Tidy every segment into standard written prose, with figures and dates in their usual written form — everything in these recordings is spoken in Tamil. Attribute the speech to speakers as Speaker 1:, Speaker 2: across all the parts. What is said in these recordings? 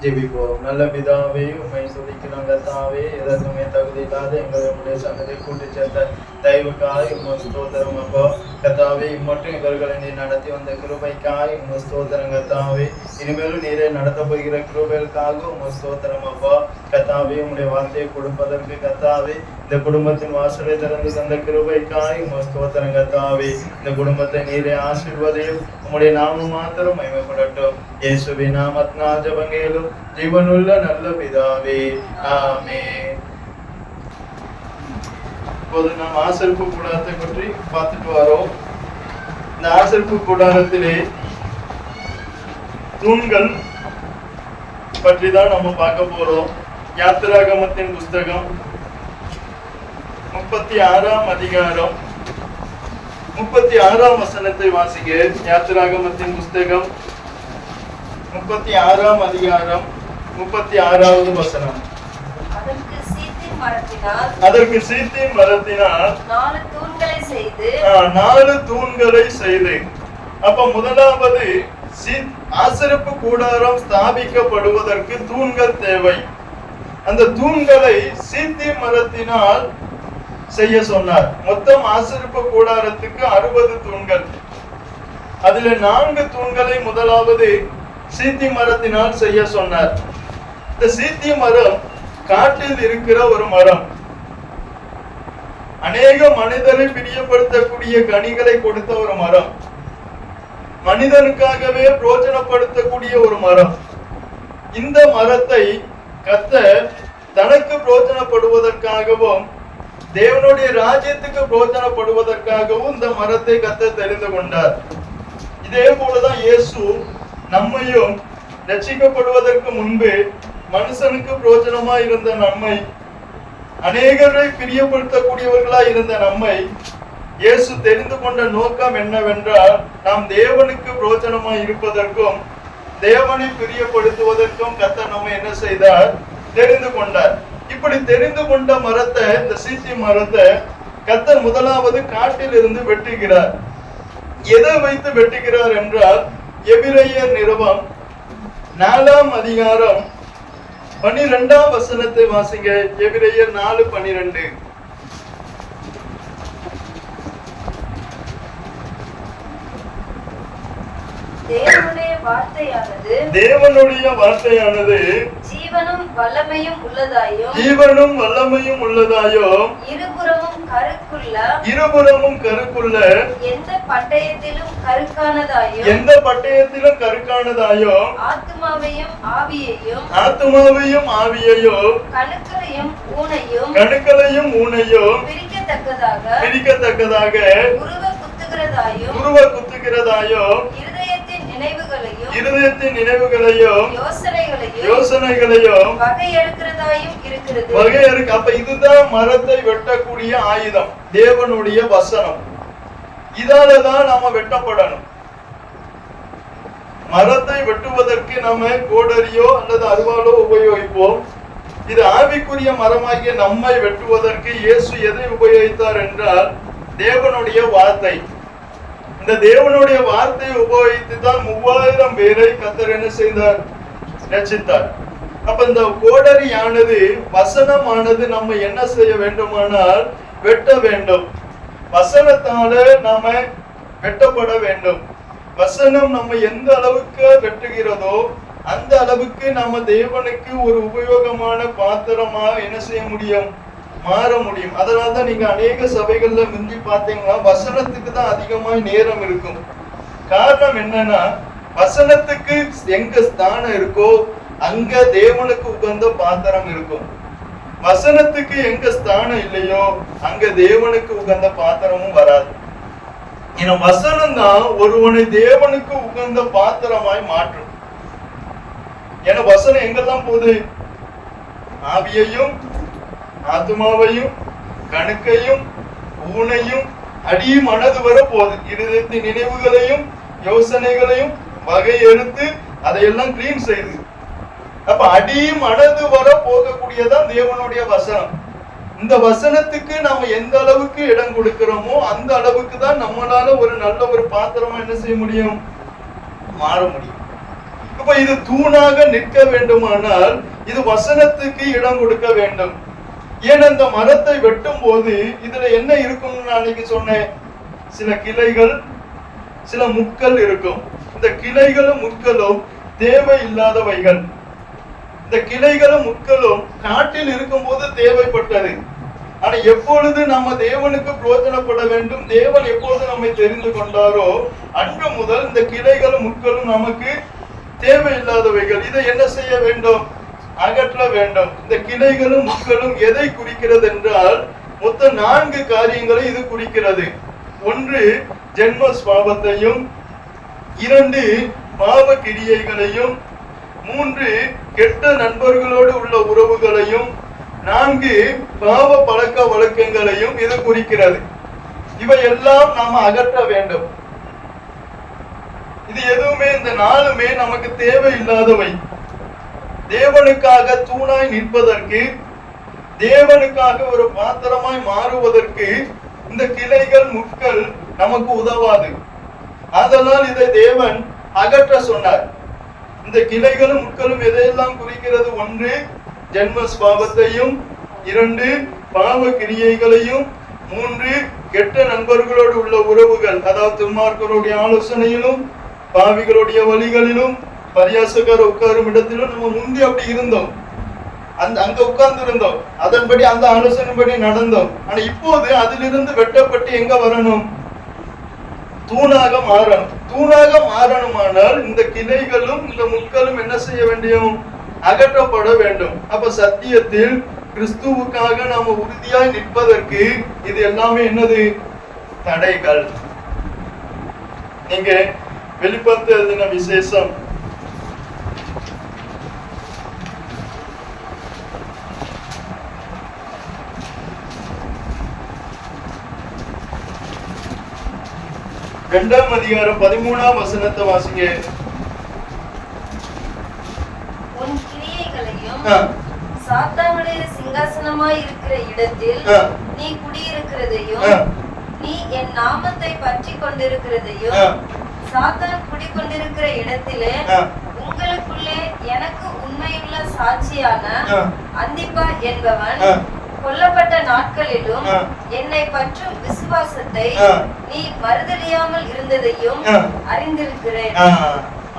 Speaker 1: ஜெபிப்போம். நல்ல பிதாவே, உம்மை துதிக்கிறோம் கர்த்தாவே. எதற்குமே தகுதி இல்லாத எங்களை உம்முடைய சன்னதியில் கூட்டிச் சேர்த்த தயவுக்காய் உம்மை ஸ்தோத்திரம் அப்பா. கர்த்தாவே, இம்மட்டும் இவர்களை நீ நடத்தி வந்த கிருபைக்காய் உம்மை ஸ்தோத்திரம் கர்த்தாவே. இனிமேலும் நீரே நடத்த போகிற கிருபைகளுக்காக உம்மை ஸ்தோத்திரம் அப்பா. கர்த்தாவே, உம்முடைய வார்த்தையை கொடுப்பதற்கு கர்த்தாவே, இந்த குடும்பத்தின் வாசலை திறந்து தந்த கிருபைக்காய் உம்மை ஸ்தோத்திரம் கர்த்தாவே. இந்த குடும்பத்தை நீரே ஆசீர்வதியும். உம்முடைய நாமம் மாத்திரம் மகிமைப்படட்டும். இயேசுவின் நாமத்தினால் ஜெபங்கேளும் ஜீவனுள்ள நல்ல பிதாவே, ஆமென். இப்போது நாம் ஆசரிப்பு கூடாரத்தை பற்றி பார்த்துட்டு வரோம். இந்த ஆசரிப்பு கூடாரத்திலே தூண்கள் பற்றி தான் நம்ம பார்க்க போறோம். யாத்திராகமத்தின் புஸ்தகம் 36ஆம் அதிகாரம் 36ஆம் வசனத்தை வாசிக்க. யாத்திராகமத்தின் புஸ்தகம் 36ஆம் அதிகாரம் 36வது வசனம். அதற்கு சீத்திம் மரத்தினால் 4 தூண்களை செய்து. அப்ப முதலாவது ஆசரிப்பு கூடாரம் ஸ்தாபிக்கப்படுவதற்கு தூண்கள் தேவை. அந்த தூண்களை சீத்திம் மரத்தினால் செய்ய சொன்னார். மொத்தம் ஆசரிப்பு கூடாரத்துக்கு 60 தூண்கள். அதுல 4 தூண்களை முதலாவது சீத்தி மரத்தினால் செய்ய சொன்னார். இந்த சீத்தி மரம் காட்டில் இருக்கிற ஒரு மரம். அநேக மனிதரை பிரியப்படுத்தக்கூடிய கனிகளை கொடுத்த ஒரு மரம். மனிதனுக்காகவே பிரோஜனப்படுத்தக்கூடிய ஒரு மரம். இந்த மரத்தை கர்த்தர் தனக்கு பிரோஜனப்படுவதற்காகவும் தேவனுடைய ராஜ்யத்துக்கு பிரோஜனப்படுவதற்காகவும் இந்த மரத்தை கர்த்தர் தெரிந்து கொண்டார். இதே போலதான் இயேசு நம்மையும் ரட்சிக்கப்படுவதற்கு முன்பு மனுஷனுக்கு பிரோஜனமா இருந்த நம்மை, அநேகரை பிரியப்படுத்தக்கூடியவர்களா இருந்த நம்மை இயேசு தெரிந்து கொண்ட நோக்கம் என்னவென்றால், நாம் தேவனுக்கு பிரோஜனமா இருப்பதற்கும் தேவனை பிரியப்படுத்துவதற்கும் கர்த்தர் நம்ம என்ன செய்தார்? தெரிந்து கொண்டார். இப்படி தெரிந்து கொண்ட மரத்தை, இந்த சீத்தி மரத்தை கர்த்தர் முதலாவது காட்டில் இருந்து வெட்டுகிறார். எதை வைத்து வெட்டுகிறார் என்றால், எபிரெயர் நிருபம் 4ஆம் அதிகாரம் 12ஆம் வசனத்தை வாசிங்க. எபிரெயர் 4:12.
Speaker 2: தேவனுடைய வார்த்தையானது ஜீவனும் வல்லமையும் உள்ளதாயும் இருபுறமும் கருக்குள்ள எந்த பட்டயத்திலும் கருக்கானதாயும் ஆத்துமாவையும் ஆவியையும் கணுக்களையும் ஊனையும் பிரிக்கத்தக்கதாக உருவ குத்துகிறதாயும் இருதயத்தின் நினைவுகளையும் யோசனைகளையும் வகையறுக்க. அப்ப இதுதான் மரத்தை வெட்டக்கூடிய ஆயுதம், தேவனுடைய வசனம். இதாலதான் நாம வெட்டப்படணும். மரத்தை வெட்டுவதற்கு நம்ம கோடரியோ அல்லது அருவாளோ உபயோகிப்போம். இது ஆவிக்குரிய மரமாகிய நம்மை வெட்டுவதற்கு இயேசு எதை உபயோகித்தார் என்றால், தேவனுடைய வார்த்தை. இந்த தேவனுடைய வார்த்தையை உபயோகித்து தான் 3000 பேரை கர்த்தர் என்ன செய்தார்? ரட்சித்தார். அப்ப இந்த கோடரியானது, வசனமானது நம்ம என்ன செய்ய வேண்டுமானால் வெட்ட வேண்டும். வசனத்தால நாம வெட்டப்பட வேண்டும். வசனம் நம்ம எந்த அளவுக்கு வெட்டுகிறதோ அந்த அளவுக்கு நம்ம தேவனுக்கு ஒரு உபயோகமான பாத்திரமா என்ன செய்ய முடியும்? மாற முடியும். அதனால்தான் நீங்க அநேக சபைகள்ல முந்தி பார்த்தீங்கன்னா வசனத்துக்கு தான் அதிகமா நேரம் இருக்கும். காரணம் என்னன்னா, வசனத்துக்கு எங்க ஸ்தானம் இருக்கோ அங்க தேவனுக்கு உகந்த பாத்திரம் இருக்கும். வசனத்துக்கு எங்க ஸ்தானம் இல்லையோ அங்க தேவனுக்கு உகந்த பாத்திரமும் வராது. ஏன்னா வசனம் தான் ஒருவனை தேவனுக்கு உகந்த பாத்திரமாய் மாற்றும். ஏன்னா வசனம் எங்கெல்லாம் போகுது? ஆவியையும் ஆத்மாவையும் கணுக்கையும் ஊனையும் அடி மனது வர போகுது. இருதயத்தின் நினைவுகளையும் யோசனைகளையும் வகையறுத்து அதையெல்லாம் கிளீன் செய்து. அப்ப அடி மனது வர போகக்கூடியதான் தேவனுடைய வசனம். இந்த வசனத்துக்கு நாம எந்த அளவுக்கு இடம் கொடுக்கிறோமோ அந்த அளவுக்கு தான் நம்மளால ஒரு நல்ல ஒரு பாத்திரமா என்ன செய்ய முடியும்? மாற முடியும். இப்ப இது தூணாக நிற்க வேண்டுமானால் இது வசனத்துக்கு இடம் கொடுக்க வேண்டும். ஏன் அந்த மரத்தை வெட்டும் போது இதுல என்ன இருக்கும்னு நான் அன்னைக்கு சொன்னேன், சில கிளைகள் சில முட்கள் இருக்கும். இந்த கிளைகளும் முட்களும் தேவையில்லாதவைகள். இந்த கிளைகளும் முட்களும் காட்டில் இருக்கும் போது தேவைப்பட்டது. ஆனா எப்பொழுது நம்ம தேவனுக்கு பிரயோஜனப்பட வேண்டும், தேவன் எப்பொழுது நம்மை தெரிந்து கொண்டாரோ அன்று முதல் இந்த கிளைகளும் முட்களும் நமக்கு தேவையில்லாதவைகள். இதை என்ன செய்ய வேண்டும், அகற்ற வேண்டும். இந்த கிளைகளும் முட்களும் எதை குறிக்கிறது என்றால் மொத்தம் 4 காரியங்களை இது குறிக்கிறது. 1 ஜென்ம ஸ்வாபத்தையும், 2 பாவ கிரியைகளையும், 3 கெட்ட நண்பர்களோடு உள்ள உறவுகளையும், 4 பாவ பழக்க வழக்கங்களையும் இது குறிக்கிறது. இவை எல்லாம் நாம அகற்ற வேண்டும். இது எதுவுமே இந்த 4மே நமக்கு தேவையில்லாதவை. தேவனுக்காக தூணாய் நிற்பதற்கு, தேவனுக்காக ஒரு பாத்திரமாய் மாறுவதற்கு இந்த கிளைகள் முட்கள் நமக்கு உதவாது. அதனால் இதை தேவன் அகற்ற சொன்னார். இந்த கிளைகளும் முட்களும் எதையெல்லாம் குறிக்கிறது? 1 ஜென்ம ஸ்வாபத்தையும், 2 பாவ கிரியைகளையும், 3 கெட்ட நண்பர்களோடு உள்ள உறவுகள், அதாவது துன்மார்க்கருடைய ஆலோசனையிலும் பாவிகளுடைய வழிகளிலும் பரியாசக்கார உட்காரும் இடத்திலும் நம்ம முந்தி அப்படி இருந்தோம். அங்க உட்கார்ந்து இருந்தோம், அதன்படி அந்த ஆலோசனைப்படி நடந்தோம். ஆனா இப்போது அதிலிருந்து வெட்டப்பட்டு எங்க வரணும்? தூணாக மாறணும். தூணாக மாறணுமானால் இந்த கிளைகளும் இந்த முட்களும் என்ன செய்ய வேண்டும்? அகற்றப்பட வேண்டும். அப்ப சத்தியத்தில் கிறிஸ்துவுக்காக நாம உறுதியாய் நிற்பதற்கு இது எல்லாமே என்னது? தடைகள். நீங்க வெளிப்படுத்தின விசேஷம் 2ஆம் அதிகாரம் 13ஆம் வசனத்தை வாசிங்க.
Speaker 3: உன் கிரியைகளையும் சாத்தானுடைய சிங்காசனமாய் இருக்கிற இடத்தில் நீ குடியிருக்கிறதையும், நீ என் நாமத்தை பற்றி கொண்டிருக்கிறதையும், சாத்தான் குடிக்கொண்டிருக்கிற இடத்திலே உங்களுக்குள்ளே எனக்கு உண்மையுள்ள சாட்சியான அந்திப்பா என்பவன் கொல்லப்பட்ட நாட்களிலும் என்னை பற்றும் விசுவாசத்தை நீ மறுதலியாமல் இருந்ததையும் அறிந்திருக்கிறேன்.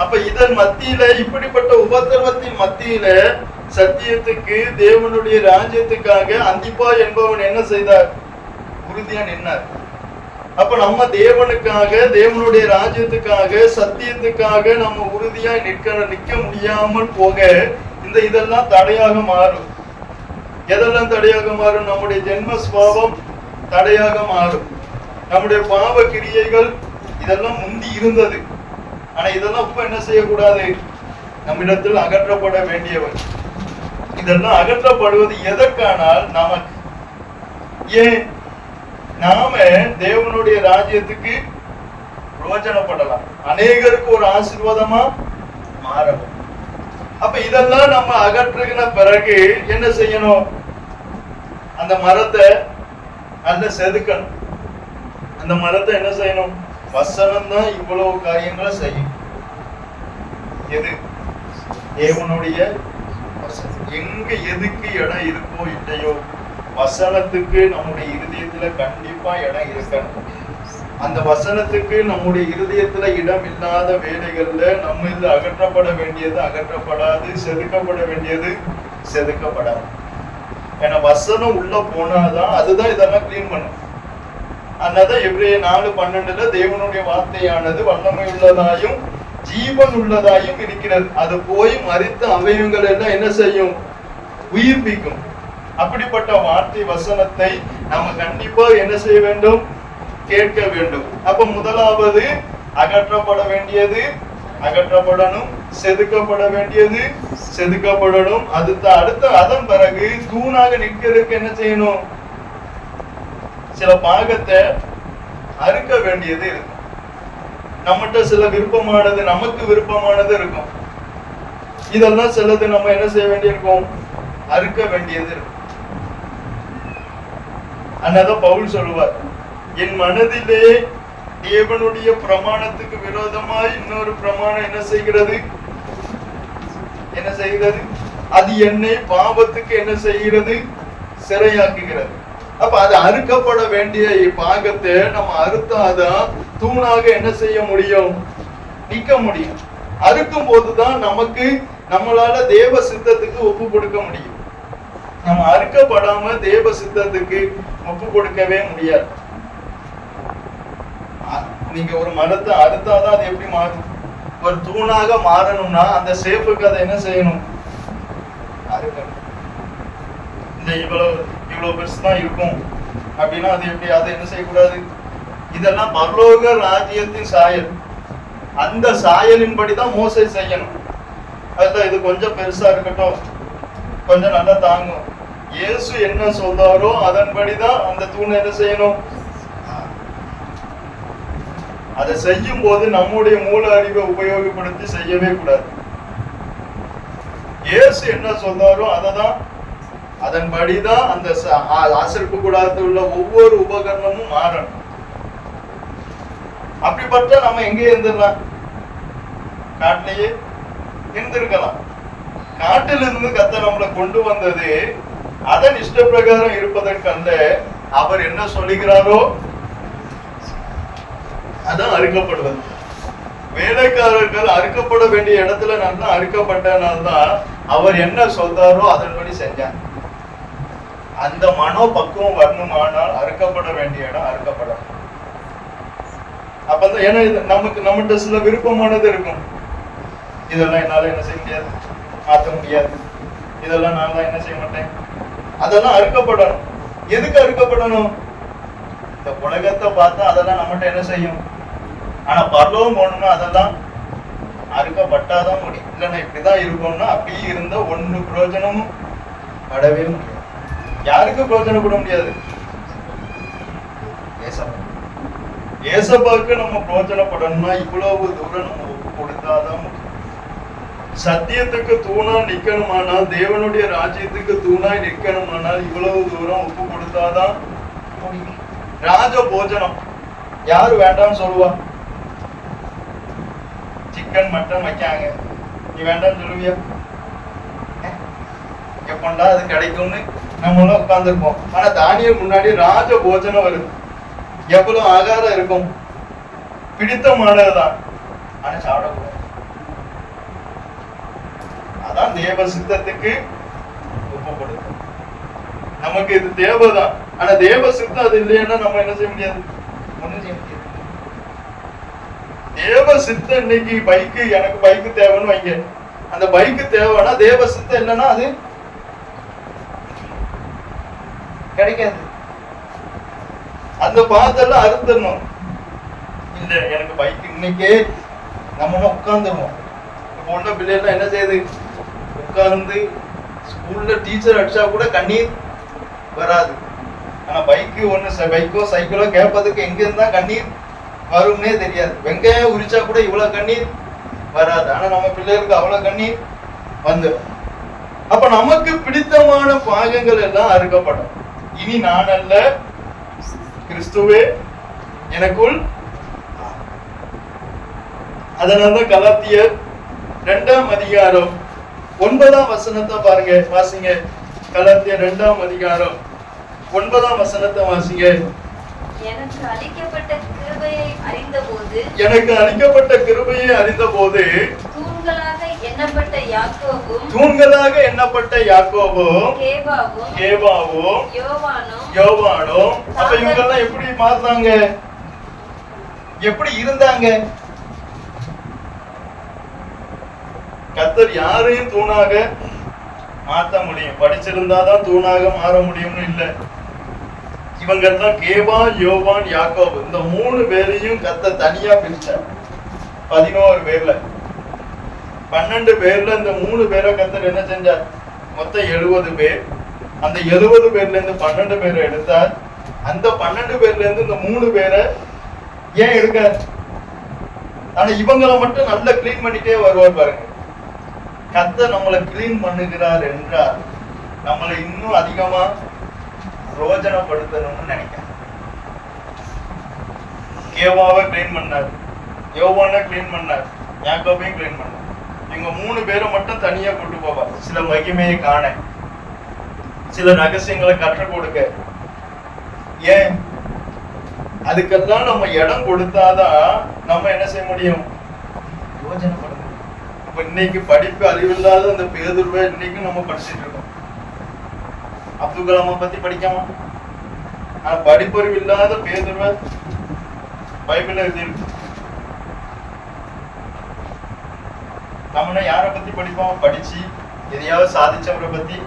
Speaker 2: அப்ப இதன் மத்தியில, இப்படிப்பட்ட உபத்திரவத்தின் மத்தியில சத்தியத்துக்கு, தேவனுடைய ராஜ்யத்துக்காக அந்திப்பா என்பவன் என்ன செய்தார்? உறுதியா நின்னார். அப்ப நம்ம தேவனுக்காக, தேவனுடைய ராஜ்யத்துக்காக, சத்தியத்துக்காக நம்ம உறுதியா நிக்க முடியாமல் போக இதெல்லாம் தடையாக மாறும். எதெல்லாம் தடையாக மாறும்? நம்முடைய ஜென்ம ஸ்வாபம் தடையாக மாறும். நம்முடைய பாவ கிரியைகள் இதெல்லாம் முந்தி இருந்தது. ஆனா இதெல்லாம் இப்ப என்ன செய்யக்கூடாது? நம்மிடத்தில் அகற்றப்பட வேண்டியவர். இதெல்லாம் அகற்றப்படுவது எதற்கானால் நமக்கு. ஏன்? நாம தேவனுடைய ராஜ்யத்துக்கு பிரயோஜனப்படலாம், அநேகருக்கு ஒரு ஆசீர்வாதமா மாறணும். அப்ப இதெல்லாம் நம்ம அகற்றுகிற பிறகு என்ன செய்யணும்? அந்த மரத்தை நல்ல செதுக்கணும். அந்த மரத்தை என்ன செய்யணும்? வசனம் தான் இவ்வளவு காரியங்களை செய்யும். எது? தேவனுடைய வசனம். எங்க எதுக்கு இடம் இருக்கோ இல்லையோ, வசனத்துக்கு நம்முடைய இருதயத்துல கண்டிப்பா இடம் இருக்கணும். அந்த வசனத்துக்கு நம்முடைய இருதயத்துல இடம் இல்லாத வேலைகள்ல நம்ம இது அகற்றப்பட வேண்டியது அகற்றப்படாது, செதுக்கப்பட வேண்டியது செதுக்கப்படாது. ஏன்னா வசனம் உள்ள போனாதான் அதுதான் இதெல்லாம் கிளீன் பண்ணும். அதனாலதான் எபிரேயர் 4:12 தேவனுடைய வார்த்தையானது வல்லமை உள்ளதாயும் ஜீவன் உள்ளதாயும் இருக்கிறது. அது போய் மரித்த அவயவங்கள் எல்லாம் என்ன செய்யும்? உயிர்ப்பிக்கும். அப்படிப்பட்ட வார்த்தை வசனத்தை நாம கண்டிப்பா என்ன செய்ய வேண்டும்? கேட்க வேண்டும். அப்ப முதலாவது அகற்றப்பட வேண்டியது அகற்றப்படணும், செதுக்கப்பட வேண்டியது செதுக்கப்படணும். அடுத்த அதன் பிறகு தூணாக நிற்கிறதுக்கு என்ன செய்யணும்? சில பாகத்தை அறுக்க வேண்டியது இருக்கும். நம்மகிட்ட சில விருப்பமானது, நமக்கு விருப்பமானது இருக்கும். இதெல்லாம் சிலது நம்ம என்ன செய்ய வேண்டியிருக்கும்? அறுக்க வேண்டியது இருக்கும். அண்ணாதான் பவுல் சொல்லுவார், என் மனதிலே தேவனுடைய பிரமாணத்துக்கு விரோதமாய் இன்னொரு பிரமாணம் என்ன செய்கிறது? என்ன செய்கிறது? அது என்னை பாவத்துக்கு என்ன செய்கிறது? சிறையாக்குகிறது. அப்ப அது அறுக்கப்பட வேண்டிய பாகத்தை நம்ம அறுத்தாதான் தூணாக என்ன செய்ய முடியும்? நிக்க முடியும். அறுக்கும் போதுதான் நமக்கு நம்மளால தேவ சித்தத்துக்கு ஒப்பு கொடுக்க முடியும். நம்ம அறுக்கப்படாம தேவ சித்தத்துக்கு ஒப்பு கொடுக்கவே முடியாது. நீங்க ஒரு மரத்தை அறுத்தாதான் அது எப்படி மாறும்? ஒரு தூணாக மாறணும்னா அந்த சேப்புக்கு அதை என்ன செய்யணும்? அறுக்கணும். இந்த இவ்வளவு பெருசுதான் இருக்கும் அப்படின்னா அது எப்படி? அதை என்ன செய்யக்கூடாது? இதெல்லாம் பரலோக ராஜ்யத்தின் சாயல். அந்த சாயலின் படிதான் மோசே செய்யணும். அதுதான் இது கொஞ்சம் பெருசா இருக்கட்டும், கொஞ்சம் நல்லா தாங்கும். இயேசு என்ன சொல்றாரோ அதன்படிதான் அந்த தூணை என்ன செய்யணும்? அதை செய்யும் போது நம்முடைய மூல அறிவை உபயோகப்படுத்தி செய்யவே கூடாது. இயேசு என்ன சொல்றாரோ அததான், அதன்படிதான் அந்த ஆசிரிப்பு கூடாரத்தில் உள்ள ஒவ்வொரு உபகரணமும் மாறணும். அப்படிப்பட்ட நம்ம எங்கே இருந்துடலாம்? காட்டிலேயே இருந்திருக்கலாம். காட்டிலிருந்து கர்த்தர் நம்மளை கொண்டு வந்தது அதன் இஷ்ட பிரகாரம் இருப்பதற்கல்ல, அவர் என்ன சொல்லுகிறாரோ அதான் அறுக்கப்படுவது. வேலைக்காரர்கள் அறுக்கப்பட வேண்டிய இடத்துல நல்லா அறுக்கப்பட்டனால்தான் அவர் என்ன சொல்றாரோ அதன்படி செஞ்சாங்க. அந்த மனோ பக்குவம் வரணுமானால் அறுக்கப்பட வேண்டிய இடம் அறுக்கப்படும். அப்பதான் ஏன்னா நம்மகிட்ட சில விருப்பமானது இருக்கும். இதெல்லாம் என்னால என்ன செய்ய முடியாது, மாற்ற முடியாது, இதெல்லாம் நான் தான் என்ன செய்ய மாட்டேன், அதெல்லாம் அறுக்கப்படணும். எதுக்கு அறுக்கப்படணும்? இந்த உலகத்தை பார்த்தா அதெல்லாம் நம்மகிட்ட என்ன செய்யும். ஆனா பரலோகம் போகணும்னா அதெல்லாம் அறுக்கப்பட்டாதான் முடியும். இல்லைன்னா இப்படிதான் இருக்கும்னா அப்படியே இருந்தா ஒண்ணு பிரயோஜனமும் படவே முடியாது. யாருக்கு பிரயோஜனப்பட முடியாது? ஏசப்பாக்கு நம்ம பிரயோஜனப்படணும்னா இவ்வளவு தூரம் நம்ம ஒப்பு கொடுத்தாதான் முடியும். சத்தியத்துக்கு தூணா நிக்கணுமானால், தேவனுடைய ராஜ்யத்துக்கு தூணாய் நிக்கணுமானால் இவ்வளவு தூரம் ஒப்பு கொடுத்தாதான் முடியும். ராஜ போஜனம் யாரு வேண்டாம்னு சொல்லுவா? சிக்கன் மட்டன் வைக்காங்க, நீ வேண்டாம்னு சொல்லுவியா? எப்பண்டா அது கிடைக்கும்னு நம்மளும் உட்கார்ந்துருப்போம். ஆனா தானியல் முன்னாடி ராஜ போஜனம் வருது. எவ்வளவு ஆகாரம் இருக்கும், பிடித்தமானதுதான், ஆனா சாப்பிடக்கூடாது. அதான் தேவ சித்தத்துக்கு ஒப்பு கொடுக்கும். நமக்கு இது தேவைதான், ஆனா தேவ சித்தம் அது இல்லைன்னா நம்ம என்ன செய்ய முடியாது, ஒண்ணும் செய்ய முடியாது. தேவ சித்தம் இன்னைக்கு பைக்கு, எனக்கு பைக்கு தேவைன்னு வைங்க, அந்த பைக்கு தேவைன்னா தேவ சித்தம் இல்லைன்னா அது கிடைக்காது. அந்த பாத்தெல்லாம் அறுத்துடணும். இல்ல எனக்கு பைக் இன்னைக்கே நம்ம உட்கார்ந்துருவோம். இப்போ உள்ள பிள்ளைகள் என்ன செய்யுது, உட்கார்ந்து ஸ்கூல்ல டீச்சர் அடிச்சா கூட கண்ணீர் வராது. ஆனா பைக்கு ஒண்ணு, பைக்கோ சைக்கிளோ கேட்பதுக்கு எங்க இருந்தா கண்ணீர் வரும்னே தெரியாது. வெங்காயம் உரிச்சா கூட இவ்வளவு கண்ணீர் வராது. ஆனா நம்ம பிள்ளைகளுக்கு அவ்வளவு கண்ணீர் வந்துடும். அப்ப நமக்கு பிடித்தமான பாகங்கள் எல்லாம் அறுக்கப்படும். இனி நான் அல்ல, கிறிஸ்துவே எனக்குள். அதனால்தான் கலாத்தியர் 2ஆம் அதிகாரம் 9ஆம் வசனத்தை பாருங்க, வாசிங்க. கலாத்தியர் 2ஆம் அதிகாரம் 9ஆம் வசனத்தை வாசிங்க.
Speaker 3: எனக்கு அளிக்கப்பட்ட கிருபையை அறிந்தபோது தூண்களாக எண்ணப்பட்ட யாக்கோபும் கேபாவும் யோவானும்
Speaker 2: அப்ப இவங்கெல்லாம் எப்படி மாறினாங்க, எப்படி இருந்தாங்க? கர்த்தர் யாரையும் தூணாக மாற்ற முடியும், படிச்சிருந்தாதான் தூணாக மாற முடியும்னு இல்லை. இவங்க எல்லாம் கேபா, யோவான், யாக்கோபு, இந்த 3 பேரையும் கர்த்தர் தனியா பிரிச்சார். 11 பேர்ல 12 பேர்ல இந்த 3 பேரை கர்த்தர் என்ன செஞ்சார்? மொத்தம் 70 பேர். அந்த 70 பேர்ல இருந்து 12 பேரை எடுத்தார். அந்த 12 பேர்ல இருந்து இந்த 3 பேரை ஏன் எடுக்கார்? ஆனா இவங்களை மட்டும் நல்லா கிளீன் பண்ணிட்டே வருவார் பாருங்க. கர்த்தர் நம்மளை கிளீன் பண்ணுகிறார் என்றால் நம்மளை இன்னும் அதிகமா ரோஜனப்படுத்தணும்னு நினைக்கிறேன். கேவாவை கிளீன் பண்ணார், யோவானை கிளீன் பண்ணார், யாக்கோபையும் கிளீன் பண்ணார். இவங்க 3 பேரை மட்டும் தனியா கொண்டு போவார். சில மகிமையை காண, சில ரகசியங்களை கற்றுக் கொடுக்க. ஏன்? அதுக்கெல்லாம் நம்ம இடம் கொடுத்தாதான் நம்ம என்ன செய்ய முடியும்? யோசனைப்படுது. இப்ப இன்னைக்கு படிப்பு அறிவில்லாத அந்த பேதுருவை இன்னைக்கு நம்ம படிச்சுட்டு இருக்கோம். அப்துல் கலாமை பத்தி படிக்காம, ஆனா படிப்பறிவு இல்லாத பேதுருவை பைபிள்ல எழுதியிருக்கு. நம்ம யாரை பத்தி படிப்போம்? படிச்சு எதையாவது சாதிச்சவரை பத்தி.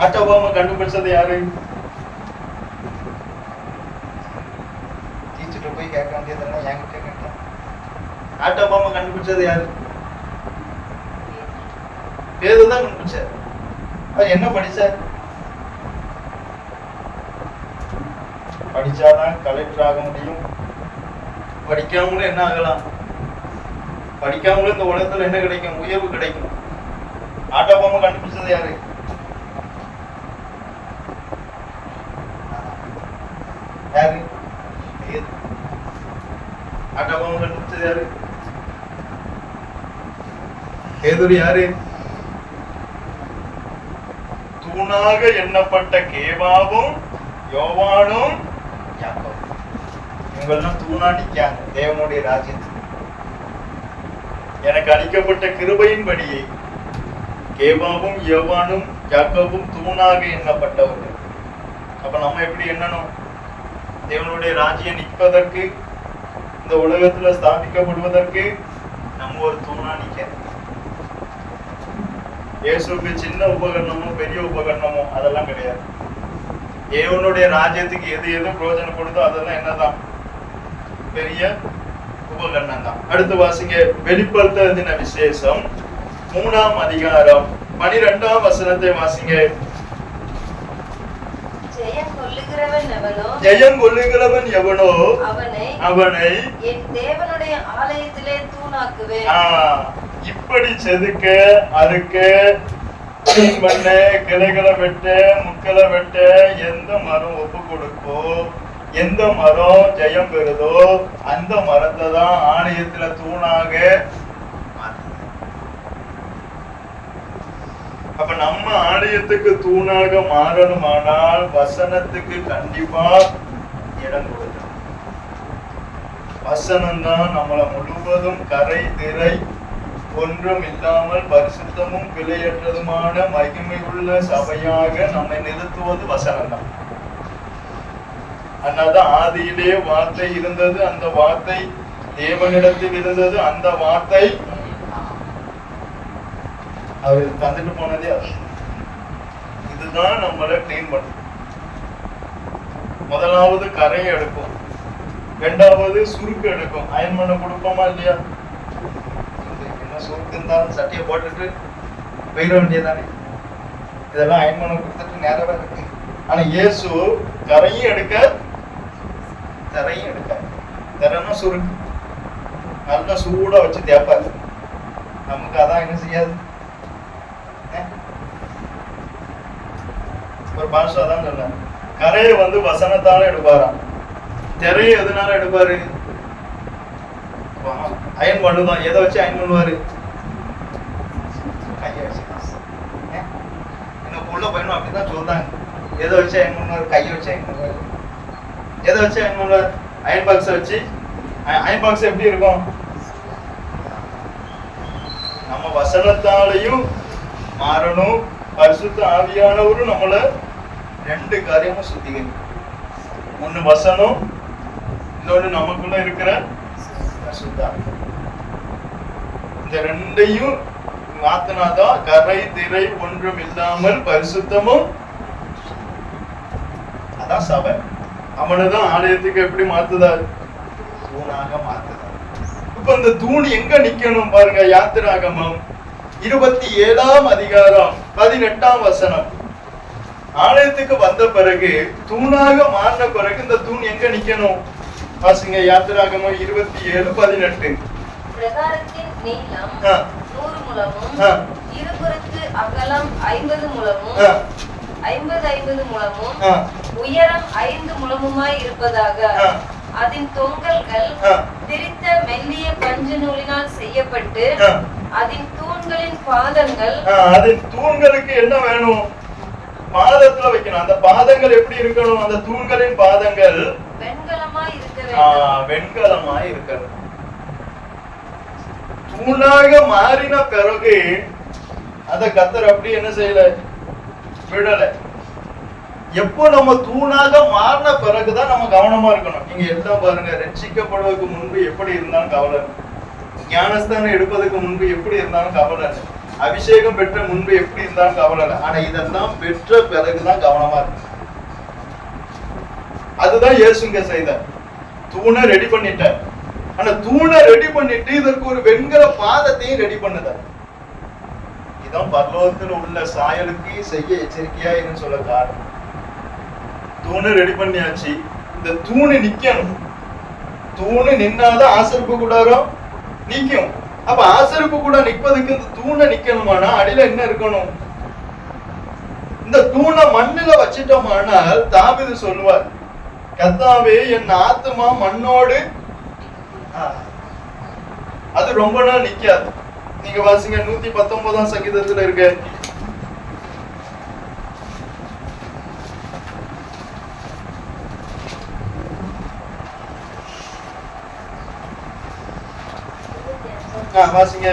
Speaker 2: ஆட்டோபாம கண்டுபிடிச்சது யாரு? டீச்சர்கிட்ட போய் கேட்க வேண்டியதெல்லாம் என்கிட்ட கேட்டேன். ஆட்டோபாம கண்டுபிடிச்சது யாரு? பேதுரு தான் கண்டுபிடிச்சார். அவர் என்ன படிச்சார்? படிச்சாதான் கலெக்டர் ஆக முடியும். படிக்காமலும் என்ன ஆகலாம்? படிக்காமலும் இந்த உலகத்துல என்ன கிடைக்கும்? உயர்வு கிடைக்கும். ஆட்டோபாம கண்டுபிடிச்சது யாரு? யாரு? ஆட்டோபாம கண்டுபிடிச்சது யாரு? பேதுரு யாரு? தூணாக எண்ணப்பட்ட கேபாவும் யோவானும் யாக்கோபும். இவங்கெல்லாம் தூணா நிக்காங்க தேவனுடைய ராஜ்யத்துக்கு. எனக்கு அளிக்கப்பட்ட கிருபையின்படியே கேபாவும் யோவானும் யாக்கோபும் தூணாக எண்ணப்பட்டவர்கள். அப்ப நம்ம எப்படி எண்ணணும்? தேவனுடைய ராஜ்யம் நிற்பதற்கு, இந்த உலகத்துல ஸ்தாபிக்கப்படுவதற்கு நம்ம ஒரு தூணா நிக்க. இயேசுக்கு சின்ன உபகரணமோ பெரிய உபகரணமோ அதெல்லாம் கிடையாது. தேவனுடைய ராஜ்யத்துக்கு எது எது பிரயோஜனப்படுதோ அதெல்லாம் என்னதான்? பெரிய உபகரணம் தான். அடுத்து வாசிங்க, வெளிப்படுத்தின விசேஷம் 3ஆம் அதிகாரம் 12ஆம் வசனத்தை வாசிங்க.
Speaker 3: ஜெயம் கொள்ளுகிறவன்
Speaker 2: எவனோ அவனை
Speaker 3: என் தேவனுடைய ஆலயத்திலே தூணாக்குவேன்.
Speaker 2: இப்படி செதுக்க, அறுக்க, பண்ண, கிளைகளை வெட்ட, முட்களை வெட்ட எந்த மரம் ஒப்பு கொடுக்கோ, எந்த மரம் ஜெயம் பெறுதோ அந்த மரத்தை தான் ஆலயத்துல தூணாக. அப்ப நம்ம ஆலயத்துக்கு தூணாக மாறணுமானால் வசனத்துக்கு கண்டிப்பா இடம் கொடுக்கணும். வசனம் தான் நம்மளை முழுவதும் கரை திரை ஒன்றும் இல்லாமல் பரிசுத்தமும் பிழையற்றதுமான மகிமை உள்ள சபையாக நம்மை நிறுத்துவது வசனம் தான். அதனால்தான் ஆதியிலே வார்த்தை இருந்தது, அந்த வார்த்தை தேவனிடத்தில் இருந்தது, அந்த வார்த்தை அவர் தந்துட்டு போனதே அது. இதுதான் நம்மளை கிளீன் பண்ணும். முதலாவது கரையை எடுக்கும், இரண்டாவது சுருக்கு எடுக்கும். அயன் பண்ண கொடுப்போமா இல்லையா? என்ன சுருக்கு இருந்தாலும் சட்டையை போட்டுட்டு போயிட வேண்டியதானே. இதெல்லாம் அயன் பண்ண கொடுத்துட்டு நேரவா இருக்கு. ஆனா இயேசு கரையும் எடுக்க தரையும் எடுக்க. தரன்னா சுருக்கு நல்லா சூடா வச்சு தேப்பாரு. நமக்கு அதான் என்ன செய்யாது. ஒரு பாஷா தான் சொல்ல, கரையை வசனத்தால எடுப்பாராம், திரையை எதனால எடுப்பாரு? அயன் பண்ணுதான். எதை வச்சு அயன் பண்ணுவாரு? கையை வச்சு. என்ன உள்ள பையனும் அப்படிதான் சொல்றாங்க. எதை வச்சு அயன் பண்ணுவாரு? கையை வச்சு அயன் பண்ணுவாரு. எதை வச்சு அயன் பண்ணுவாரு? அயன் பாக்ஸை வச்சு. அயன் பாக்ஸ் எப்படி இருக்கும்? நம்ம வசனத்தாலையும் மாறணும். பரிசுத்த ஆவியானவரும் நம்மள ரெண்டு காரியமும் சுத்திகரிக்கும். ஒண்ணு வசனம், இன்னொன்னு நமக்குள்ள இருக்கிற பரிசுத்த. இந்த ரெண்டையும் மாத்தினாதான் கரை திரை ஒன்றும் இல்லாமல் பரிசுத்தமும். அதான் சபை. அவனதான் ஆலயத்துக்கு எப்படி மாத்துதார்? தூணாக மாத்துதார். இப்ப இந்த தூண் எங்க நிக்கணும் பாருங்க. யாத்திராகமம் 27ஆம் அதிகாரம் 18ஆம் வசனம். ஆலயத்துக்கு வந்த பிறகு தூணாக மாறின பிறகு இந்த தூண் எங்க நிக்கணும்? வாசிங்க, யாத்திராகமம் 27:18.
Speaker 3: பிரகாரத்தின் நீளம் 100 முழமும், இருபுறத்து அகலம் 50 முழமும், 50 முழமும், உயரம் 5 முழமுமாய் இருப்பதாக. அதன் தொங்கல்கள் திரித்த மெல்லிய பஞ்சு நூலினால் செய்யப்பட்டு அதன் தூண் தூண்களின் பாதங்கள்
Speaker 2: அது தூண்களுக்கு என்ன வேணும்? பாதத்துல வைக்கணும். அந்த பாதங்கள் எப்படி இருக்கணும்? அந்த தூண்களின் பாதங்கள்
Speaker 3: வெண்கலமாய் இருக்க வேண்டும்.
Speaker 2: வெண்கலமாய் இருக்கணும். தூணாக மாறின பிறகு அத கர்த்தர் அப்படி என்ன செய்யல? விடல. எப்போ நம்ம தூணாக மாறின பிறகுதான் நம்ம கவனமா இருக்கணும். நீங்க எல்லாம் பாருங்க, ரட்சிக்கப்படுவதற்கு முன்பு எப்படி இருந்தாலும் கவலை, ஞானஸ்தானம் எடுப்பதற்கு முன்பு எப்படி இருந்தாலும் கவலை, அபிஷேகம் பெற்ற முன்பு எப்படி இருந்தாலும் கவலை இல்லை. ஆனா இதெல்லாம் பெற்ற பிறகுதான் கவனமா இருக்கு. அதுதான் இயேசுங்க செய்தார். தூணை ரெடி பண்ணிட்டார். ஆனா தூணை ரெடி பண்ணிட்டு இதற்கு ஒரு வெண்கல பாதத்தையும் ரெடி பண்ணுதார். இதான் பரலோகத்தில் உள்ள சாயலுக்கு செய்ய எச்சரிக்கையா இருன்னு சொல்ல காரணம். தூணை ரெடி பண்ணியாச்சு. இந்த தூணு நிக்கணும். தூணு நின்னாதான் ஆசரிப்பு கூடாரம் நிக்கும். அப்ப ஆசரிப்பு கூட நிற்பதுக்கு இந்த தூணை நிக்கணுமானா அடியில என்ன இருக்கணும்? இந்த தூணை மண்ணுல வச்சிட்டோமானால் தாவீது சொல்லுவார், கர்த்தாவே என் ஆத்துமா மண்ணோடு. அது ரொம்ப நாள் நிக்காது. நீங்க வாசிங்க 119ஆம் சங்கீதத்துல இருக்க. வாசிங்க.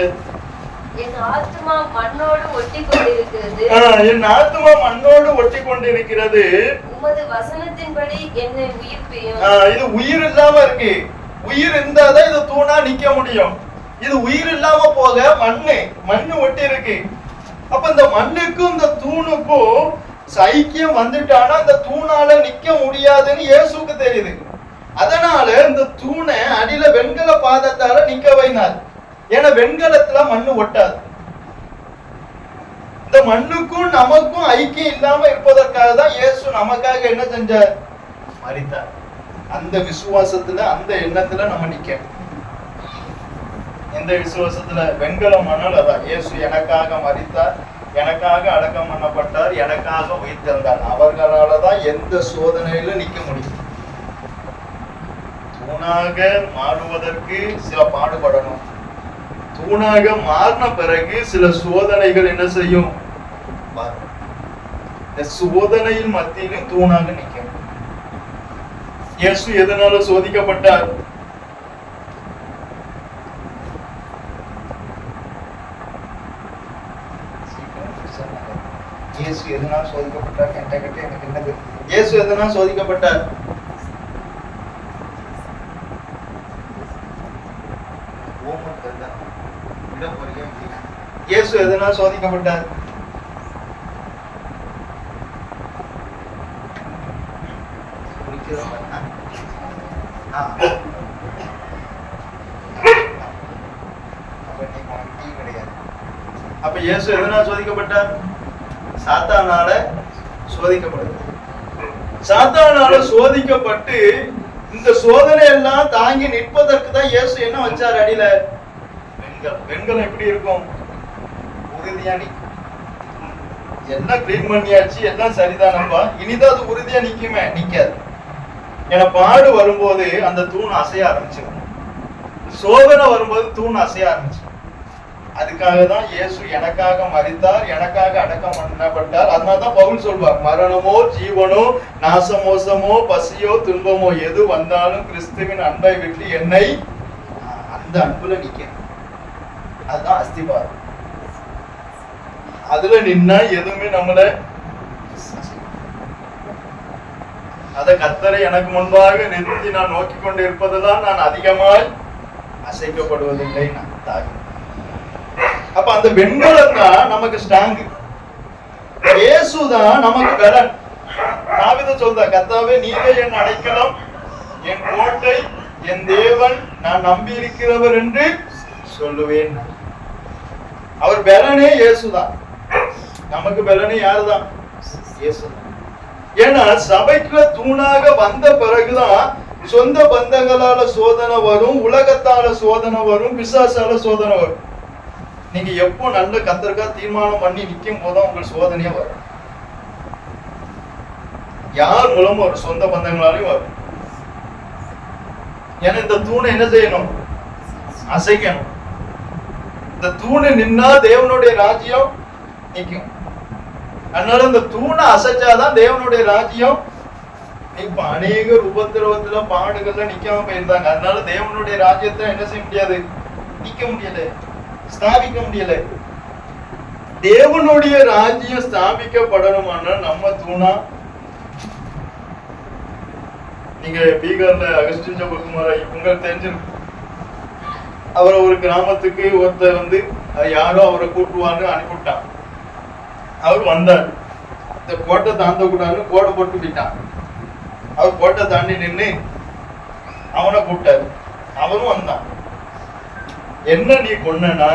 Speaker 3: என் ஆத்துமா மண்ணோடு ஒட்டி கொண்டிருக்கிறது.
Speaker 2: என் ஆத்துமா மண்ணோடு ஒட்டி கொண்டிருக்கிறது.
Speaker 3: உமது வசனத்தின்படி என்னை உயிர்ப்பியும்.
Speaker 2: இது உயிர் இல்லாம இருக்கு. உயிர் இருந்தாதான் இது தூணா நிக்க முடியும். இது உயிர் இல்லாம போக மண்ணு ஒட்டி இருக்கு. அப்ப இந்த மண்ணுக்கும் இந்த தூணுக்கும் ஐக்கியம் வந்துட்டானா இந்த தூணால நிக்க முடியாதுன்னு இயேசுக்கு தெரியுது. அதனால இந்த தூணை அடியில வெண்கல பாதத்தால நிக்க வைனார். ஏன்னா வெண்கலத்துல மண்ணு ஒட்டாது. இந்த மண்ணுக்கும் நமக்கும் ஐக்கியம் இல்லாம இருப்பதற்காக தான் இயேசு நமக்காக என்ன செஞ்சார்? மரித்தார். அந்த விசுவாசத்துல, அந்த எண்ணத்துல நம்ம நிக்கணும். எந்த விசுவாசத்துல? வெண்கலம் மணல். அதான் இயேசு எனக்காக மரித்தார், எனக்காக அடக்கம் பண்ணப்பட்டார், எனக்காக உயிர்த்தெழுந்தார். அவர்களாலதான் எந்த சோதனையிலும் நிக்க முடியும். தூணாக மாறுவதற்கு சில பாடுபடணும். தூணாக மாறின பிறகு சில சோதனைகள் என்ன செய்யும்? இந்த சோதனையின் மத்தியிலும் தூணாக நிற்கும். இயேசு எதனால சோதிக்கப்பட்டார்? இயேசு எதனால் சோதிக்கப்பட்டார்? எனக்கு என்னது? இயேசு எதனால் சோதிக்கப்பட்டார்? இயேசு எதனால் சோதிக்கப்பட்டார்? அப்ப இயேசு எதனால் சோதிக்கப்பட்டார்? சாத்தானால சோதிக்கப்படுது. சாத்தானால சோதிக்கப்பட்டு இந்த சோதனை எல்லாம் தாங்கி நிற்பதற்கு தான் இயேசு என்ன வச்சார் அடியில? வெண்கலம் எப்படி இருக்கும்? உறுதியா நிற்கும். எல்லாம் கிளீன் பண்ணியாச்சு, எல்லாம் சரிதானப்பா, இனிதான் அது உறுதியா நிக்குமே? நிக்காது. ஏன்னா பாடு வரும்போது அந்த தூண் அசைய ஆரம்பிச்சிடும். சோதனை வரும்போது தூண் அசைய ஆரம்பிச்சிடும். அதுக்காக தான் இயேசு எனக்காக மரித்தார், எனக்காக அடக்கம் பண்ணப்பட்டார். அதனாலதான் பவுல் சொல்வார், மரணமோ ஜீவனோ நாசமோசமோ பசியோ துன்பமோ எது வந்தாலும் கிறிஸ்துவின் அன்பை விட்டு என்னை அந்த அன்புல நிக்க. அதுதான் அஸ்திபாரம். அதுல நின்னா எதுவுமே நம்மள அத கர்த்தரை எனக்கு முன்பாக நிறுத்தி நான் நோக்கி கொண்டு இருப்பதுதான் நான் அதிகமாய் அசைக்கப்படுவதில்லை. நான் தாய். அப்ப அந்த வெண்கலம் தான் நமக்கு ஸ்ட்ராங். இயேசுதான் நமக்கு பலன். தாவீது சொல்றார், கர்த்தாவே நீரே என் அடைக்கலம், என் கோட்டை, என் தேவன், நான் நம்பி இருக்கிறவர் என்று சொல்லுவேன். அவர் பலனே இயேசுதான். நமக்கு பலனே யாருதான்? இயேசுதான். ஏன்னா சபைக்குள்ள தூணாக வந்த பிறகுதான் சொந்த பந்தங்களால சோதனை வரும், உலகத்தால சோதனை வரும், பிசாசால சோதனை வரும். நீங்க எப்போ நல்ல கர்த்தருக்கா தீர்மானம் பண்ணி நிக்கும் போதும் உங்களுக்கு சோதனையா வரும். யார் மூலமும் வரும்? சொந்த பந்தங்களாலையும் வரும். ஏன்னா இந்த தூணை என்ன செய்யணும்? அசைக்கணும். இந்த அந்த தூணு நின்னா தேவனுடைய ராஜ்யம் நிக்கும். அதனால இந்த தூணை அசைச்சாதான் தேவனுடைய ராஜ்யம் இப்ப அநேகர் உபத்திரவத்துல பாடுகள்ல நிக்காம போயிருந்தாங்க. அதனால தேவனுடைய ராஜ்யத்தை என்ன செய்ய முடியாது, நிக்க முடியல, ஸ்தாபிக்க முடியல. தேவனுடைய ராஜ்யம் ஸ்தாபிக்கப்படணுமானா நம்ம தூணா. நீங்க பீகார்ல அகஸ்டின் ஜெபகுமார் உங்களுக்கு தெரிஞ்சிருக்கும். அவரை ஒரு கிராமத்துக்கு ஒருத்தர் வந்து யாரோ அவரை கூட்டுவான்னு அனுப்பிவிட்டான். அவர் வந்தார். இந்த கோட்டை தாண்ட கூடாதுன்னு கோடை போட்டு போயிட்டான். அவர் கோட்டை தாண்டி நின்று அவனை கூப்பிட்டாரு. அவரும் வந்தான். என்ன நீ கொன்னா,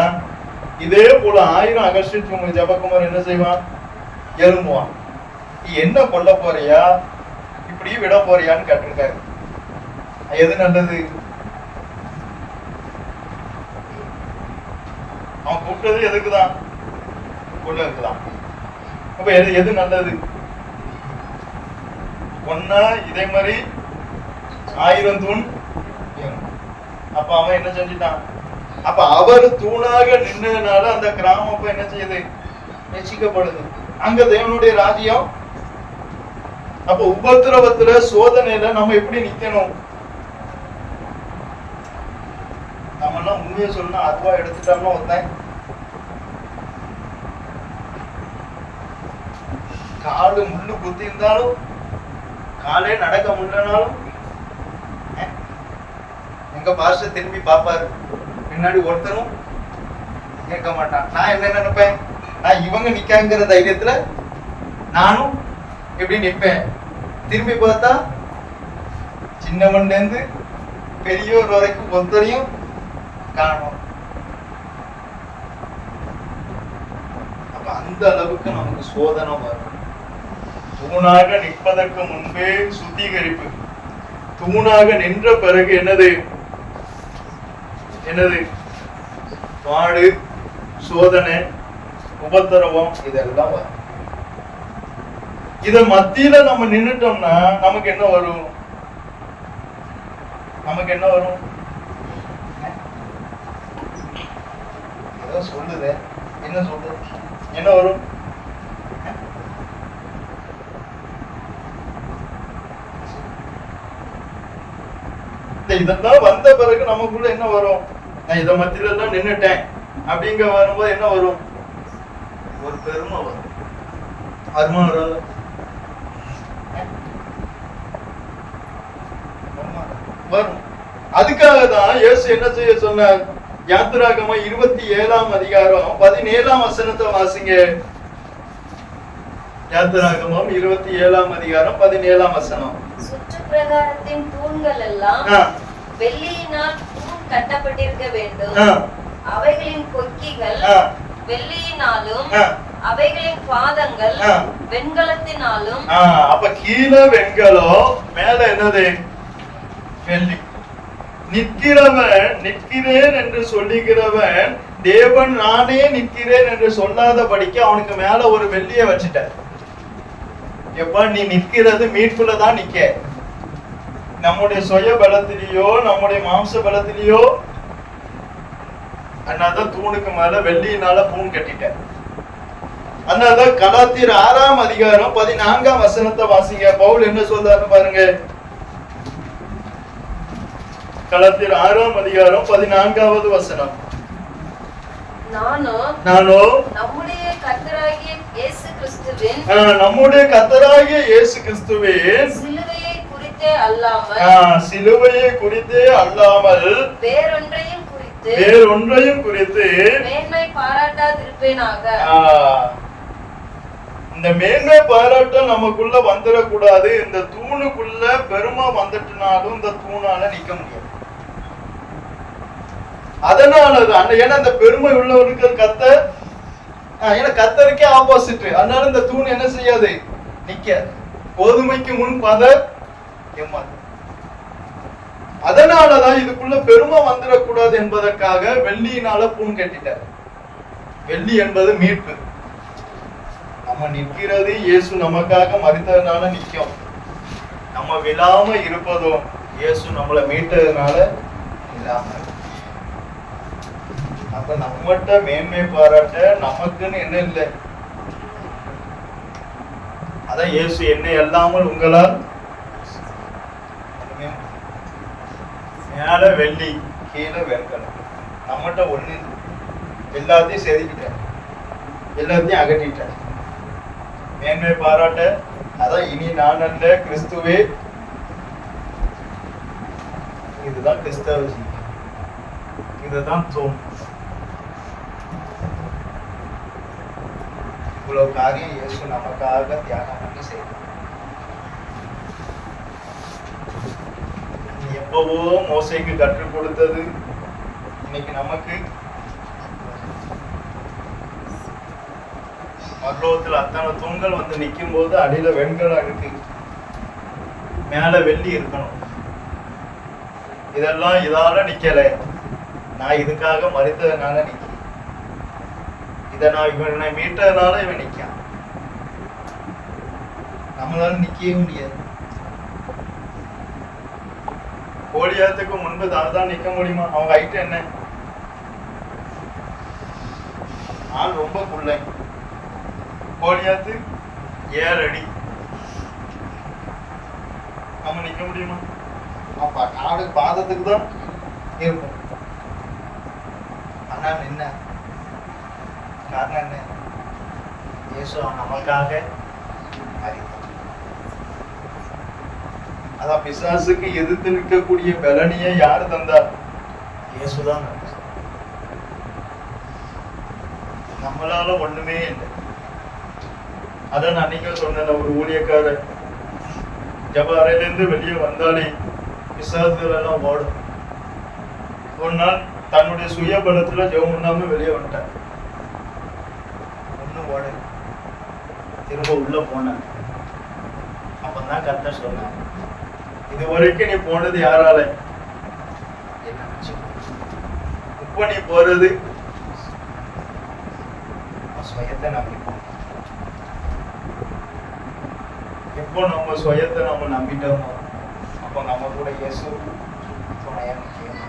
Speaker 2: இதே போல 1000 அகஸ்டின் ஜெபகுமார் என்ன செய்வான், எழும்புவான். நீ என்ன கொல்ல போறியா, இப்படி விட போறியான்னு கேட்டிருக்காரு. எது நல்லது? அவன் கூப்பிட்டது எதுக்குதான், கொல்லதுக்குதான். அப்ப எது நல்லது? கொன்னா இதே மாதிரி 1000 தூண். அப்ப அவன் என்ன செஞ்சிட்டான்? அப்ப அவர் தூணாக நின்றதுனால அந்த கிராமம் அப்ப என்ன செய்யுது, ரட்சிக்கப்படுது. அங்க தேவனுடைய ராஜ்யம். அப்ப உபத்திரவத்துல சோதனையில நம்ம எப்படி நிக்கணும்? நம்ம எல்லாம் உண்மையை சொல்லணும். அதுவா எடுத்துட்டோம்னா ஒருத்தன் காலு முள்ளு குத்தி இருந்தாலும், காலே நடக்க முடியலனாலும் எங்க பாஸ்டர் திரும்பி பாப்பாரு, பின்னாடி ஒருத்தரும் கேட்க மாட்டான். நான் என்ன நினைப்பேன், நான் இவங்க நிக்காங்கிற தைரியத்துல நானும் எப்படி நிப்பேன். திரும்பி பார்த்தா சின்னவன்ல இருந்து பெரியோர் வரைக்கும் ஒருத்தரையும் காணும். அப்ப அந்த அளவுக்கு நமக்கு சோதனை வரும். தூணாக நிற்பதற்கு முன்பே சுத்திகரிப்பு. தூணாக நின்ற பிறகு என்னது, பாடு, சோதனை, உபத்திரவம் இதெல்லாம் வரும். இத மத்தியில நம்ம நின்னுட்டோம்னா நமக்கு என்ன வரும்? ஏதோ சொல்லுது, என்ன சொல்றது, என்ன வரும்? இதெல்லாம் வந்த பிறகு நமக்குள்ள என்ன வரும்? நான் இத மத்தியில எல்லாம் நின்னுட்டேன் அப்படிங்க வரும்போது என்ன வரும்? ஒரு பெருமை வரும். அருமா வரும். அதுக்காக தான் இயேசு என்ன செய்ய சொன்னார்? யாத்திராகமம் 27ஆம் அதிகாரம் 17ஆம் வசனத்தை வாசிங்க. யாத்திராகமம் 27ஆம் அதிகாரம் 17ஆம் வசனம்.
Speaker 3: சுற்றுப்பிரகாரத்தின் தூண்கள் எல்லாம் வெள்ளியினால் தூண் கட்டப்பட்டிருக்க வேண்டும். அவைகளின் கொக்கிகள் வெள்ளியினாலும் அவைகளின் பாதங்கள் வெண்கலத்தினாலும்.
Speaker 2: அப்ப கீழே வெண்கலம், மேல என்னது, வெள்ளி. நிற்கிறவன் நிற்கிறேன் என்று சொல்லுகிறவன் தேவன் நானே நிற்கிறேன் என்று சொல்லாதபடிக்கு அவனுக்கு மேல ஒரு வெள்ளிய வச்சுட்டார். எப்ப நீ நிற்கிறது மீட்புலதான் நிக்க, நம்முடைய சுய பலத்திலேயோ நம்முடைய மாம்ச பலத்திலேயோ. அதனாலதான் தூணுக்கு மேல வெள்ளியினால தூண் கட்டிட்ட. அதனாலதான் கலாத்தியர் 6ஆம் அதிகாரம் 14ஆம் வசனத்தை வாசிங்க. பவுல் என்ன சொல்றாரு பாருங்க. கலாத்தியர் 6ஆம் அதிகாரம் 14வது வசனம்.
Speaker 3: நானோ
Speaker 2: நம்முடைய கர்த்தராகிய இயேசு கிறிஸ்துவின் சிலுவையை குறித்தே அல்லாமல் வேறொன்றையும் குறித்து
Speaker 3: மேன்மை பாராட்டாதிருப்பேனாக.
Speaker 2: இந்த மேன்மை பாராட்டம் நமக்குள்ள வந்துடக்கூடாது. இந்த தூணுக்குள்ள பெருமை வந்துட்டுனாலும் இந்த தூணால நிக்க முடியாது. அதனாலதான் ஏன்னா இந்த பெருமை உள்ளவருக்கு கத்தர், ஏன்னா கத்தருக்கே ஆப்போசிட். அதனால இந்த தூண் என்ன செய்யாது, நிக்காது. கோதுமைக்கு முன் பதர் ஏமாது. அதனாலதான் இதுக்குள்ள பெருமை வந்துடக்கூடாது என்பதற்காக வெள்ளியினால பூண் கட்டிட்டார். வெள்ளி என்பது மீட்பு. நம்ம நிற்கிறது இயேசு நமக்காக மரித்ததுனால நிற்கும். நம்ம விழாம இருப்பதும் இயேசு நம்மளை மீட்டதுனால விழாம. அப்ப நம்மகிட்ட மேன்மை பாராட்ட நமக்குன்னு என்ன இல்லை. அதான் இயேசு என்னை அல்லாமல் உங்களால் மேல வெள்ளி கீழே வெண்கலம், நம்மகிட்ட ஒண்ணு எல்லாத்தையும் செதுக்கிட்டேன், எல்லாத்தையும் அகற்றிட்டேன். மேன்மை பாராட்ட அதான் இனி நான் அல்ல கிறிஸ்துவே. இதுதான் கிறிஸ்தவ ஜீவியம், இதுதான் தோணும். இவ்வளவு காரியம் இயேசு நமக்காக தியாகம் பண்ணி செய்தார். எப்பவோ மோசைக்கு கற்றுக் கொடுத்தது இன்னைக்கு நமக்கு மர்லோகத்துல அத்தனை தூண்கள் வந்து நிற்கும் போது அடியில வெண்கலம் இருக்கு, மேல வெள்ளி இருக்கணும். இதெல்லாம் இதால நிக்கல, நான் இதுக்காக மறித்ததுனால நிக்க, இதை நான் இவனை மீட்டதுனால இவன் நிக்கான். நம்மளால நிக்கவே முடியாது. கோலியாத்துக்கு முன்பு தான் நிக்க முடியுமா? அவங்க ஹைட் என்ன? ஆள் ரொம்ப குள்ளை. கோலியாத்து 7 அடி. நம்ம நிக்க முடியுமா? அப்ப நாடு பாதத்துக்கு தான் இருக்கும். ஆனா என்ன காரணம்? என்ன? இயேசு நமக்காக மரித்தார். அதான் பிசாசுக்கு எதிர்த்து நிற்கக்கூடிய பலனியை யாரு தந்தார்? இயேசுதான். நம்மளால ஒண்ணுமே இல்லை. அதான் நான் அன்னைக்கு சொன்ன ஒரு ஊழியக்காரர் ஜப அறையிலிருந்து வெளியே வந்தாலே பிசாசுகள் எல்லாம் ஓடும். ஒரு நாள் தன்னுடைய சுய பலத்துல ஜெபம் பண்ணாம வெளியே வந்துட்டார். ஒண்ணும் ஓட, திரும்ப உள்ள போனார். அப்பதான் கர்த்தர் சொன்னார், இது வரைக்கும் நீ போனது யாரால? இப்ப நீ போறது சுயத்தை நம்பி. எப்போ நம்ம சுயத்தை நம்ம நம்பிட்டோமோ அப்போ நம்ம கூட இயேசு துணையா நிச்சயம்.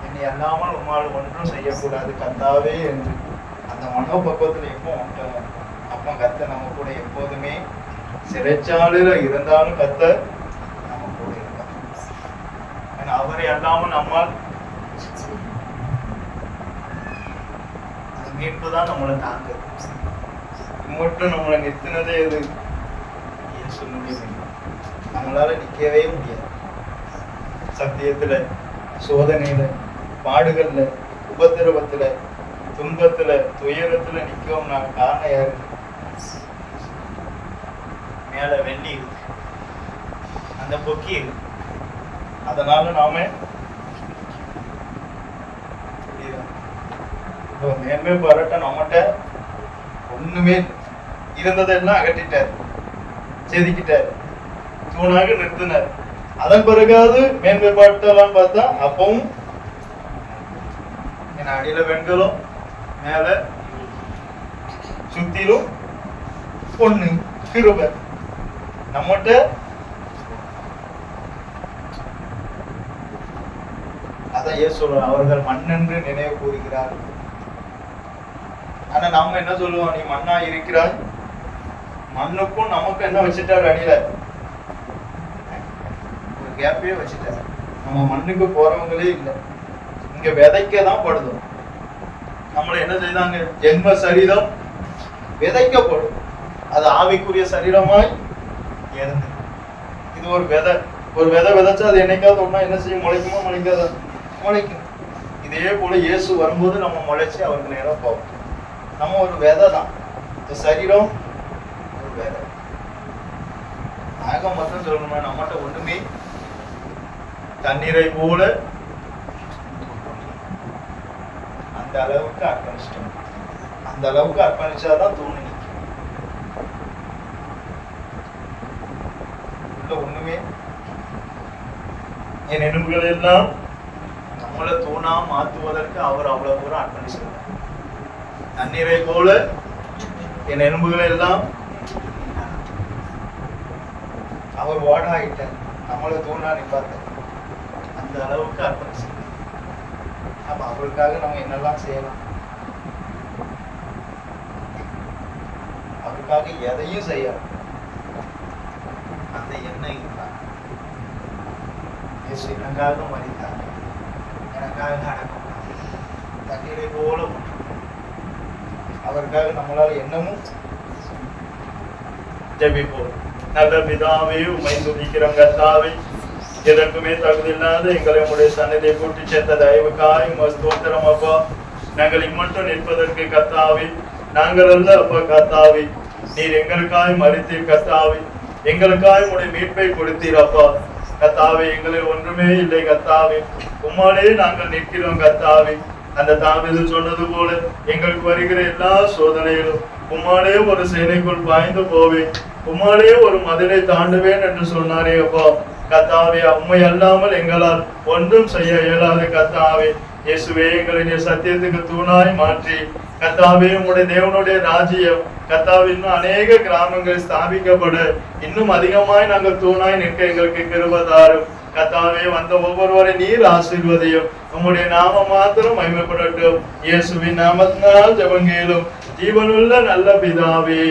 Speaker 2: என்னை அல்லாமல் உம்மால் ஒன்றும் செய்யக்கூடாது கர்த்தாவே என்று அந்த மனோபக்குவத்துல எப்போ வந்துட்டோமோ அப்போ கர்த்தர் நம்ம கூட எப்போதுமே சிறைச்சாலையில இருந்தாலும் கர்த்தர் நம்ம கூட இருப்பார். ஏன்னா அவரை அல்லாமல் நம்மால் அந்த மீட்பு தான் நம்மளை தாக்குது. மட்டும் நம்மளை நிறுத்தினதே எது? நம்மளால நிக்கவே முடியாது. சத்தியத்துல, சோதனையில, பாடுகள்ல, உபத்திரவத்துல, துன்பத்துல, துயரத்துல நிக்கவும் நான் காரணம் யாரு? மேல வெள்ளி இருக்கு, அந்த பொக்கி இருக்கு. அதனால நாம மேன்மை பாராட்ட நம்மகிட்ட ஒண்ணுமே இருந்ததெல்லாம் அகற்றிட்டார், செதுக்கிட்டார், தூணாக நிறுத்தினார். அதன் பிறகாவது மேன்மை பாட்டெல்லாம் பார்த்தா அப்பவும் என் அடியில வெண்கலம், மேல சுத்திலும் பொண்ணு கிருபை. நம்மகிட்ட அதான் ஏன் சொல்றோம், அவர்கள் மண்ணென்று நினைவு கூறுகிறார். ஆனா நம்ம என்ன சொல்லுவோம், நீ மண்ணா இருக்கிறாய். மண்ணுக்கும் நமக்கு என்ன வச்சுட்டாரு? அடியில ஒரு கேப்பே வச்சுட்டாரு. நம்ம மண்ணுக்கு போறவங்களே இல்லை, இங்க விதைக்க தான் படுதோம். நம்மள என்ன செய்தாங்க? ஜென்ம சரீரம் விதைக்கப்படும், அது ஆவிக்குரிய சரீரமாய் இருந்து. இது ஒரு விதை, ஒரு விதை விதைச்சா அது என்னைக்காவது ஒண்ணா என்ன செய்யும்? முளைக்குமா? முளைக்காத? முளைக்கும். இதே போல இயேசு வரும்போது நம்ம முளைச்சு அவருக்கு நேரம் போவோம். நம்ம ஒரு விதை தான், இந்த சரீரம் ஒரு விதை. நாகம் மட்டும் சொல்லணும்னா நம்மகிட்ட ஒண்ணுமே தண்ணீரை போல அந்த அளவுக்கு அர்ப்பணிச்சிட்டோம். அந்த அளவுக்கு அர்ப்பணிச்சாதான் தூண் நிற்கும். உள்ள ஒண்ணுமே என் எலும்புகள் எல்லாம் நம்மளை தூணா மாற்றுவதற்கு அவர் அவ்வளவு தூரம் அர்ப்பணிச்சிருந்தார். தண்ணீரை போல என் எலும்புகளை எல்லாம் அவர் ஓடாயிட்டார், நம்மளை தூணா நிப்பார். அந்த அளவுக்கு அர்ப்பணிச்சிருந்தார்.
Speaker 1: அப்ப அவருக்காக நம்ம என்னெல்லாம் செய்யலாம்? அவருக்காக எதையும் செய்யலாம். அந்த எண்ணம் இருந்தா இயேசு எனக்காக மரித்தார், எனக்காக அடக்கப்பட்டார், தண்ணீரை போல அவருக்காக நம்மளால என்னமும் ஜெபிப்போம். நல்ல பிதாவே, உம்மை துதிக்கிறோம் கர்த்தாவே. எதற்குமே தகுதியில்லாத எங்களை உடைய சன்னதியை கூட்டி சேர்த்த தயவுக்காய் ஸ்தோத்திரம் அப்பா. நாங்கள் இம்மட்டும் நிற்பதற்கு கர்த்தாவே நாங்கள் அல்ல அப்பா கர்த்தாவே, நீர் எங்களுக்காய் மரித்தீர் கர்த்தாவே, எங்களுக்காய் உடைய மீட்பை கொடுத்தீர் அப்பா கர்த்தாவே. எங்களில் ஒன்றுமே இல்லை கர்த்தாவே, உம்மாலே நாங்கள் நிற்கிறோம் கர்த்தாவே. அந்த தாவீது சொன்னது போல எங்களுக்கு வருகிற எல்லா சோதனையிலும் உம்மாலே ஒரு சேனைக்குள் பாய்ந்து போவேன், உம்மாலே ஒரு மதிலை தாண்டுவேன் என்று சொன்னாரே அப்பா கர்த்தாவே. உம்மை அல்லாமல் எங்களால் ஒன்றும் செய்ய இயலாது கர்த்தாவே. இயேசுவே, எங்களை சத்தியத்துக்கு தூணாய் மாற்றி கர்த்தாவே, உம்முடைய தேவனுடைய ராஜ்யம் கர்த்தாவே இன்னும் அநேக கிராமங்கள் ஸ்தாபிக்கப்பட இன்னும் அதிகமாய் நாங்கள் தூணாய் நிற்க எங்களுக்கு கிருபை தாரும் கர்த்தாவே. வந்த ஒவ்வொருவரை நீர் ஆசீர்வதியும், உம்முடைய நாம மாத்திரம் மகிமைப்படட்டும். இயேசுவின் நாமத்தினால் ஜெபங்கேளும் ஜீவனுள்ள நல்ல பிதாவே,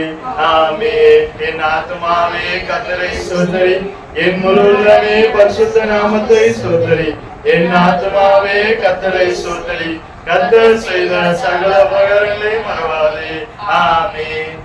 Speaker 1: ஆமென். என் ஆத்துமாவே கர்த்தரை ஸ்தோத்திரி, என் முழு உள்ளமே பரிசுத்த நாமத்தை ஸ்தோத்திரி. என் ஆத்துமாவே கர்த்தரை ஸ்தோத்திரி, கர்த்தர் செய்த சகல உபகாரங்களை மறவாதே. ஆமென்.